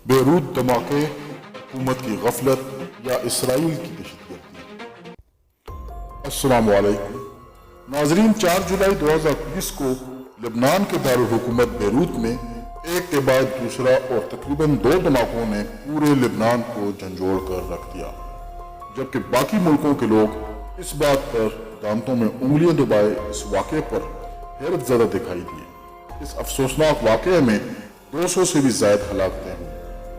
Beirut دھماکے، حکومت کی غفلت یا اسرائیل کی دہشت گردی۔ السلام علیکم ناظرین، 4 جولائی 2020 کو لبنان کے دارالحکومت بیروت میں ایک کے بعد دوسرا اور تقریباً 2 دھماکوں نے پورے لبنان کو جھنجھوڑ کر رکھ دیا، جبکہ باقی ملکوں کے لوگ اس بات پر دانتوں میں انگلیاں دبائے اس واقعے پر حیرت زدہ دکھائی دیے۔ اس افسوسناک واقعے میں 200 سے بھی زائد ہلاکتیں ہوئی،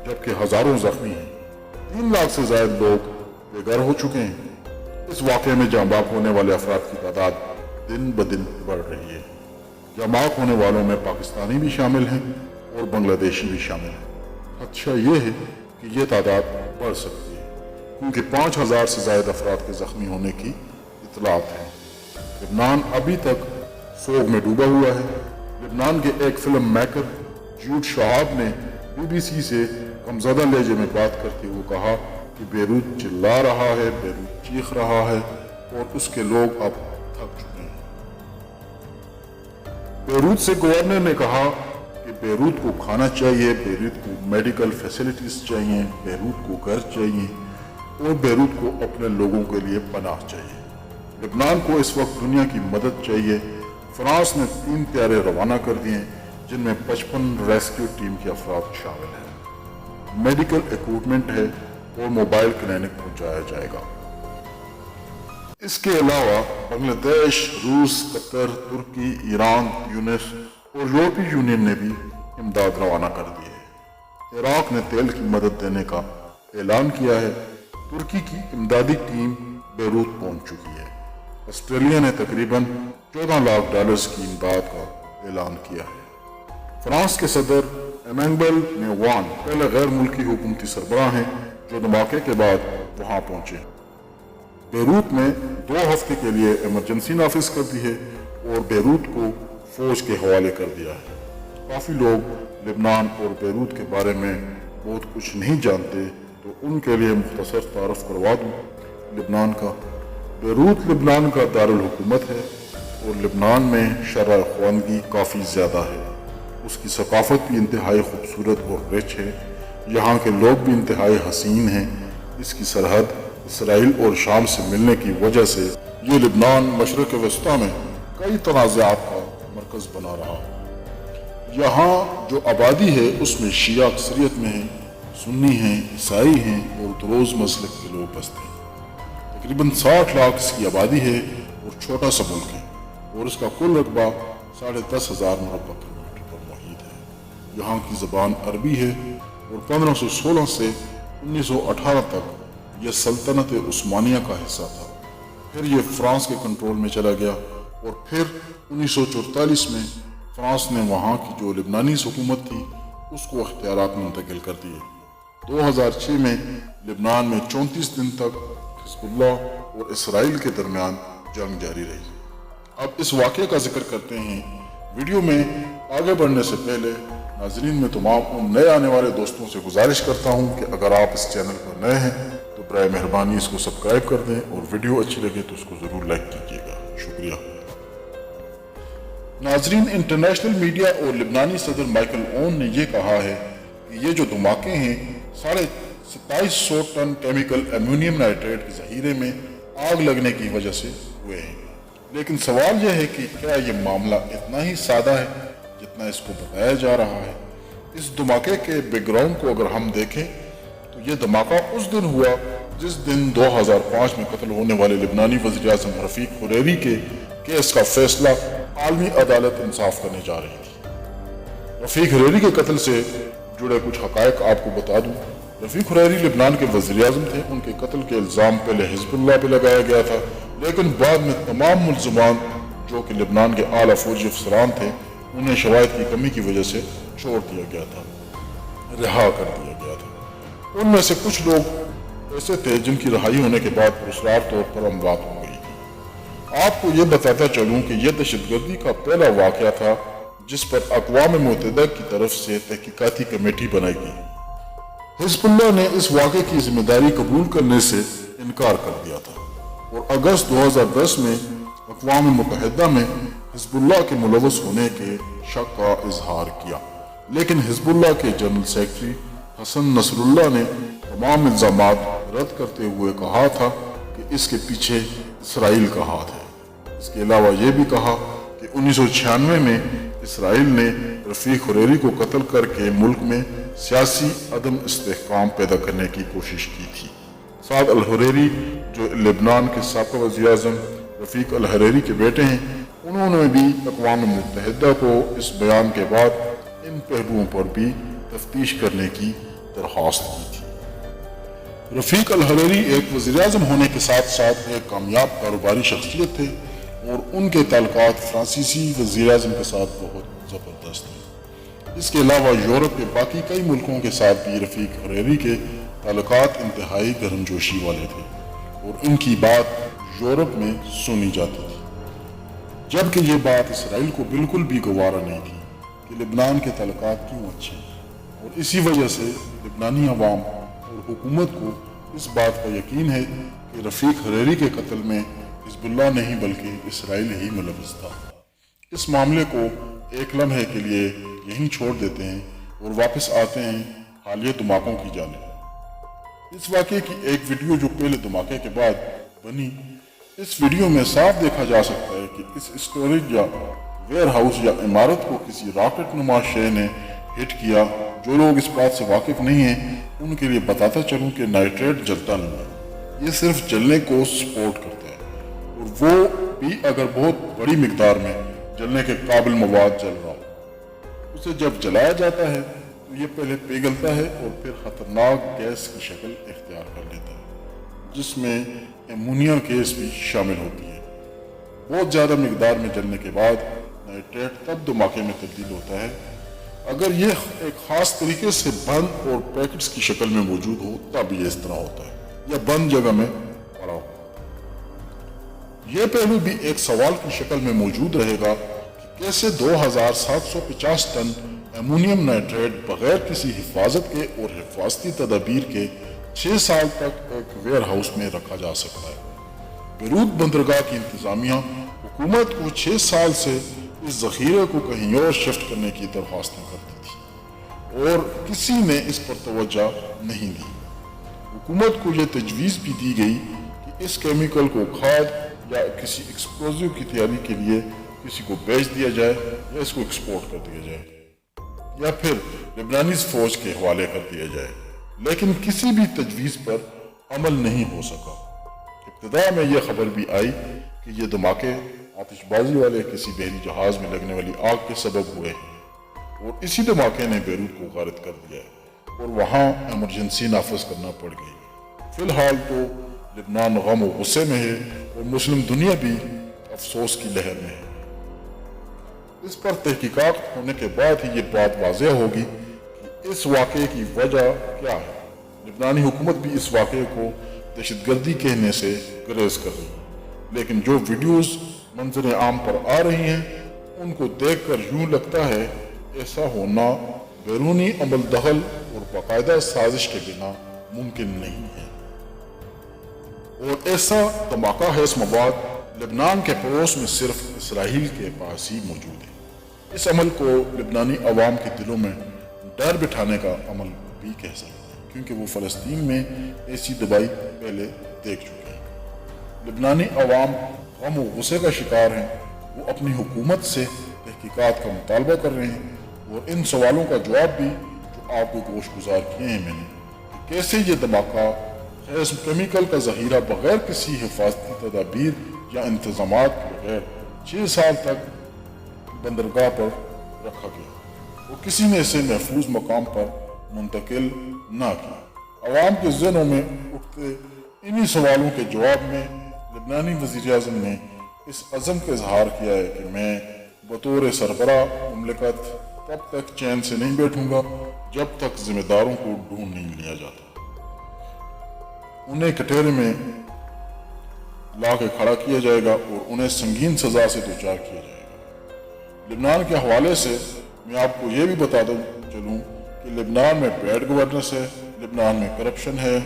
جبکہ ہزاروں زخمی ہیں۔ 3 لاکھ سے زائد لوگ بے گھر ہو چکے ہیں۔ اس واقعے میں جاں بحق ہونے والے افراد کی تعداد دن بدن بڑھ رہی ہے۔ جاں بحق ہونے والوں میں پاکستانی بھی شامل ہیں اور بنگلہ دیشی بھی شامل ہیں۔ خدشہ یہ ہے کہ یہ تعداد بڑھ سکتی ہے، کیونکہ 5000 سے زائد افراد کے زخمی ہونے کی اطلاعات ہیں۔ لبنان ابھی تک سوگ میں ڈوبا ہوا ہے۔ لبنان کے ایک فلم میکر جیوڈ شہاب نے BBC سے غمزدہ لہجے میں بات کرتے ہوئے کہا کہ بیروت چلا رہا ہے، بیروت چیخ رہا ہے اور اس کے لوگ اب تھک چکے ہیں۔ بیروت سے گورنر نے کہا کہ بیروت کو کھانا چاہیے، بیروت کو میڈیکل فیسلٹیز چاہیے، بیروت کو گھر چاہیے اور بیروت کو اپنے لوگوں کے لیے پناہ چاہیے۔ لبنان کو اس وقت دنیا کی مدد چاہیے۔ فرانس نے 3 طیارے روانہ کر دیے، جن میں 55 ریسکیو ٹیم کے افراد شامل ہیں۔ میڈیکل ایکوپمنٹ ہے اور موبائل کلینک پہنچایا جائے گا۔ اس کے علاوہ بنگلہ دیش، روس، قطر، ترکی، ایران، تیونس اور یورپی یونین نے بھی امداد روانہ کر دی ہے۔ عراق نے تیل کی مدد دینے کا اعلان کیا ہے۔ ترکی کی امدادی ٹیم بیروت پہنچ چکی ہے۔ آسٹریلیا نے تقریباً $14 لاکھ کی امداد کا اعلان کیا ہے۔ فرانس کے صدر ایمینوئل میکرون پہلے غیر ملکی حکومتی سربراہ ہیں جو دھماکے کے بعد وہاں پہنچے۔ بیروت میں 2 ہفتے کے لیے ایمرجنسی نافذ کر دی ہے اور بیروت کو فوج کے حوالے کر دیا ہے۔ کافی لوگ لبنان اور بیروت کے بارے میں بہت کچھ نہیں جانتے، تو ان کے لیے مختصر تعارف کروا دوں لبنان کا۔ بیروت لبنان کا دارالحکومت ہے اور لبنان میں شرح خواندگی کافی زیادہ ہے۔ اس کی ثقافت بھی انتہائی خوبصورت اور رچ ہے۔ یہاں کے لوگ بھی انتہائی حسین ہیں۔ اس کی سرحد اسرائیل اور شام سے ملنے کی وجہ سے یہ لبنان مشرق وسطیٰ میں کئی تنازعات کا مرکز بنا رہا۔ یہاں جو آبادی ہے اس میں شیعہ اکثریت میں ہیں، سنی ہیں، عیسائی ہیں اور دروز مسلک کے لوگ بستے ہیں۔ تقریباً 60 لاکھ اس کی آبادی ہے اور چھوٹا سا ملک ہے، اور اس کا کل رقبہ 10,500 مربع کلومیٹر پر محیط ہے۔ یہاں کی زبان عربی ہے اور 1516 سے 1918 تک یہ سلطنت عثمانیہ کا حصہ تھا۔ پھر یہ فرانس کے کنٹرول میں چلا گیا اور پھر 1944 میں فرانس نے وہاں کی جو لبنانی حکومت تھی اس کو اختیارات منتقل کر دیے۔ 2006 میں لبنان میں 34 دن تک حزب اللہ اور اسرائیل کے درمیان جنگ جاری رہی۔ اب اس واقعے کا ذکر کرتے ہیں۔ ویڈیو میں آگے بڑھنے سے پہلے ناظرین میں تمام ان نئے آنے والے دوستوں سے گزارش کرتا ہوں کہ اگر آپ اس چینل پر نئے ہیں تو برائے مہربانی اس کو سبسکرائب کر دیں اور ویڈیو اچھی لگے تو اس کو ضرور لائک کیجیے گا۔ شکریہ۔ ناظرین، انٹرنیشنل میڈیا اور لبنانی صدر مائیکل اون نے یہ کہا ہے کہ یہ جو دھماکے ہیں 2750 ٹن کیمیکل ایمونیم نائٹریٹ کے ذخیرے میں آگ لگنے کی وجہ سے ہوئے ہیں۔ لیکن سوال یہ ہے کہ کیا یہ معاملہ اتنا ہی سادہ ہے جتنا اس کو بتایا جا رہا ہے؟ اس دھماکے کے بیک گراؤنڈ کو اگر ہم دیکھیں تو یہ دھماکہ اس دن ہوا جس دن 2005 میں قتل ہونے والے لبنانی وزیر اعظم رفیق حریری کے کیس کا فیصلہ عالمی عدالت انصاف کرنے جا رہی تھی۔ رفیق حریری کے قتل سے جڑے کچھ حقائق آپ کو بتا دوں۔ رفیق حریری لبنان کے وزیر اعظم تھے۔ ان کے قتل کے الزام پہلے حزب اللہ پہ لگایا گیا تھا، لیکن بعد میں تمام ملزمان جو کہ لبنان کے اعلیٰ فوجی افسران تھے انہیں شواہد کی کمی کی وجہ سے چھوڑ دیا گیا تھا، رہا کر دیا گیا تھا۔ ان میں سے کچھ لوگ ایسے تھے جن کی رہائی ہونے کے بعد پراسرار طور پر اموات ہو گئی تھی۔ آپ کو یہ بتاتا چلوں کہ یہ دہشت گردی کا پہلا واقعہ تھا جس پر اقوام متحدہ کی طرف سے تحقیقاتی کمیٹی بنائی گئی۔ حزب اللہ نے اس واقعے کی ذمہ داری قبول کرنے سے انکار کر دیا تھا اور اگست 2010 میں اقوام متحدہ میں حزب اللہ کے ملوث ہونے کے شک کا اظہار کیا، لیکن حزب اللہ کے جنرل سیکرٹری हसन नसरुल्लाह ने तमाम इल्ज़ामात रद्द करते हुए कहा था कि इसके पीछे इसराइल का हाथ है। इसके अलावा ये भी कहा कि 1996 में इसराइल ने रफ़ीक हुरैरी को कत्ल करके मुल्क में सियासी अदम इस्तेहकाम पैदा करने की कोशिश की थी। साद अल हुरैरी जो लेबनान के साबिक़ वज़ीर-ए-आज़म रफ़ीक अल हुरैरी के बेटे हैं, उन्होंने भी अक़वाम मुत्तहिदा को इस बयान के बाद इन पहलुओं पर भी तफ्तीश करने की दरख्वास्त की थी। रफ़ीक अल हुरैरी एक वज़ीर-ए-आज़म होने के साथ साथ एक कामयाब कारोबारी शख्सियत थे और उनके ताल्लुकात फ्रांसीसी वज़ीर-ए-आज़म के साथ बहुत ज़बरदस्त थे। इसके अलावा यूरोप के बाकी कई मुल्कों के साथ भी रफ़ीक हुरैरी के ताल्लुकात इंतहाई गर्मजोशी वाले थे और इनकी बात यूरोप में सुनी जाती थी, जबकि ये बात इसराइल को बिल्कुल भी गवारा नहीं थी कि लेबनान के ताल्लुकात क्यों अच्छे हैं। और इसी वजह से लेबनानी अवाम और हुकूमत को इस बात का यकीन है कि रफ़ीक हुरैरी के कत्ल में हिज़्बुल्लाह नहीं बल्कि इसराइल ही मुलव्वस था। इस मामले को एक लम्हे के लिए यहीं छोड़ देते हैं और वापस आते हैं हालिया धमाकों की जानिब। इस वाक़े की एक वीडियो जो पहले धमाके के बाद बनी, इस वीडियो में साफ देखा जा सकता है कि इस स्टोरेज या वेयर हाउस या इमारत को किसी रॉकेट नुमा शे ने हिट किया। जो लोग इस बात से वाकिफ नहीं हैं उनके लिए बताता चलूँ कि नाइट्रेट जलता नहीं है, ये सिर्फ जलने को सपोर्ट करता है और वो भी अगर बहुत बड़ी मिकदार में जलने के काबिल मवाद जल रहा हो। उसे जब जलाया जाता है तो ये पहले पिघलता है और फिर खतरनाक गैस की शक्ल इख्तियार कर लेता है, जिसमें एमोनिया गैस भी शामिल होती है। बहुत ज़्यादा मिकदार में जलने के बाद नाइट्रेट तब धमाके में तब्दील होता है अगर यह एक ख़ास तरीके से बंद और पैकेट्स की शक्ल में मौजूद हो, तब ये इस तरह होता है या बंद जगह में पड़ा हो। यह पहलू भी एक सवाल की शक्ल में मौजूद रहेगा कि कैसे 2750 टन एमोनियम नाइट्रेट बगैर किसी हिफाजत के और हिफाजती तदाबीर के 6 साल तक एक वेयर हाउस में रखा जा सकता है। बेरूत बंदरगाह की इंतजामिया हुकूमत को 6 साल से इस जखीरे को कहीं और शिफ्ट करने की दरख्वास्तें करती थी और किसी ने इस पर तवज्जो नहीं दी। हुकूमत को यह तजवीज़ भी दी गई कि इस केमिकल को खाद या किसी एक्सप्लोजिव की तैयारी के लिए किसी को बेच दिया जाए या इसको एक्सपोर्ट कर दिया जाए या फिर लेबनानी फौज के हवाले कर दिया जाए, लेकिन किसी भी तजवीज़ पर अमल नहीं हो सका। इब्तिदा में यह खबर भी आई कि ये धमाके आतिशबाजी वाले किसी बहरी जहाज में लगने वाली आग के सबब हुए हैं और इसी धमाके ने बेरूत को गारद कर दिया और वहाँ एमरजेंसी नाफज करना पड़ गई। फिलहाल तो लेबनान गम और गुस्से में है और मुस्लिम दुनिया भी अफसोस की लहर में है। इस पर तहकीकात होने के बाद ही ये बात वाज़ेह होगी कि इस वाक़े की वजह क्या है। लेबनानी हुकूमत भी इस वाक़े को दहशतगर्दी कहने से गुरेज कर रही है, लेकिन जो वीडियोज़ मंजर आम पर आ रही हैं उनको देख कर यूँ लगता है ऐसा होना बैरूनी अमल दखल और बाकायदा साजिश के बिना मुमकिन नहीं है। और ऐसा धमाका है इस मवाद लेबनान के पड़ोस में सिर्फ इसराइल के पास ही मौजूद है। इस अमल को लेबनानी अवाम के दिलों में डर बिठाने का अमल भी कह सकते हैं, क्योंकि वो फ़लस्तीन में ऐसी दवाई पहले देख चुके हैं। लेबनानी अवाम गम और गुस्से का शिकार हैं। वो अपनी हुकूमत से तहकीकात का मुतालबा कर रहे हैं और इन सवालों का जवाब भी जो आपको गोश गुजार किए हैं मैंने कि कैसे ये धमाका गैस केमिकल का जहीरा बगैर किसी हिफाजती तदाबीर या इंतजामात के बगैर 6 साल तक बंदरगाह पर रखा गया और किसी ने इसे महफूज मकाम पर मुंतकिल ना किया। अवाम के ज़हनों में उठते इन्हीं सवालों के जवाब में लेबनानी वज़ीर-ए-आज़म ने इस अज़म का इजहार किया है कि मैं बतौर सरबरा मुमलिकत तब तक चैन से नहीं बैठूंगा जब तक जिम्मेदारों को ढूंढ नहीं लिया जाता, उन्हें कटहरे में ला के खड़ा किया जाएगा और उन्हें संगीन सजा से दोचार किया जाएगा। लेबनान के हवाले से मैं आपको ये भी बता दूं चलूँ कि लेबनान में बैड गवर्नेंस है, लेबनान में करप्शन है,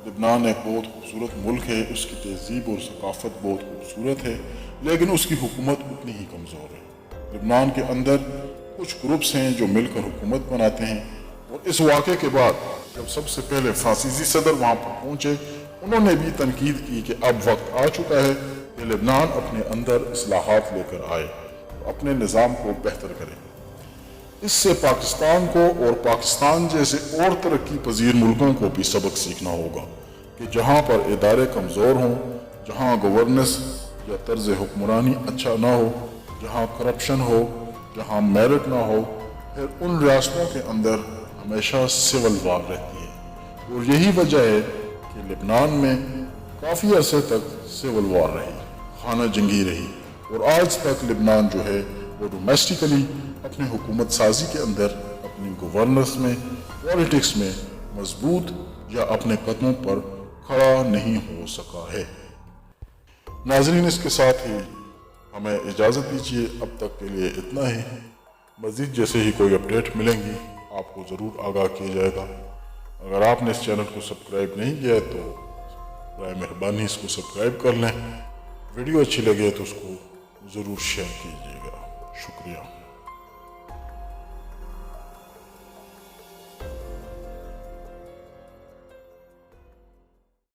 लेबनान एक बहुत खूबसूरत मुल्क है, उसकी तहजीब और सकाफत बहुत खूबसूरत है, लेकिन उसकी हुकूमत उतनी ही कमज़ोर है। लेबनान के अंदर कुछ ग्रुप्स हैं जो मिलकर हुकूमत बनाते हैं, और इस वाक़े के बाद जब सबसे पहले फ्रांसीसी सदर वहाँ पर पहुँचे, उन्होंने भी तनकीद की कि अब वक्त आ चुका है कि लेबनान अपने अंदर इस्लाहात लेकर आए और अपने निज़ाम को बेहतर करे। इससे पाकिस्तान को और पाकिस्तान जैसे और तरक्की पजीर मुल्कों को भी सबक सीखना होगा कि जहाँ पर इदारे कमज़ोर हों, जहाँ गवर्नेंस या तर्ज हुक्मरानी अच्छा ना हो, जहाँ करप्शन हो, जहाँ मेरिट ना हो, फिर उन रियासतों के अंदर हमेशा सिविल वार रहती है। और यही वजह है कि लेबनान में काफ़ी अरसे तक सिविल वार रही, खाना जंगी रही, और आज तक लेबनान जो है वो डोमेस्टिकली अपने हुकूमत साजी के अंदर अपनी गवर्नेंस में, पॉलिटिक्स में मजबूत या अपने कदमों पर खड़ा नहीं हो सका है। नाज़रीन, इसके साथ ही हमें इजाज़त दीजिए, अब तक के लिए इतना ही। मज़ीद जैसे ही कोई अपडेट मिलेंगी आपको ज़रूर आगाह किया जाएगा। अगर आपने इस चैनल को सब्सक्राइब नहीं किया है तो बराए मेहरबानी इसको सब्सक्राइब कर लें। वीडियो अच्छी लगे तो उसको ज़रूर शेयर कीजिएगा। शुक्रिया।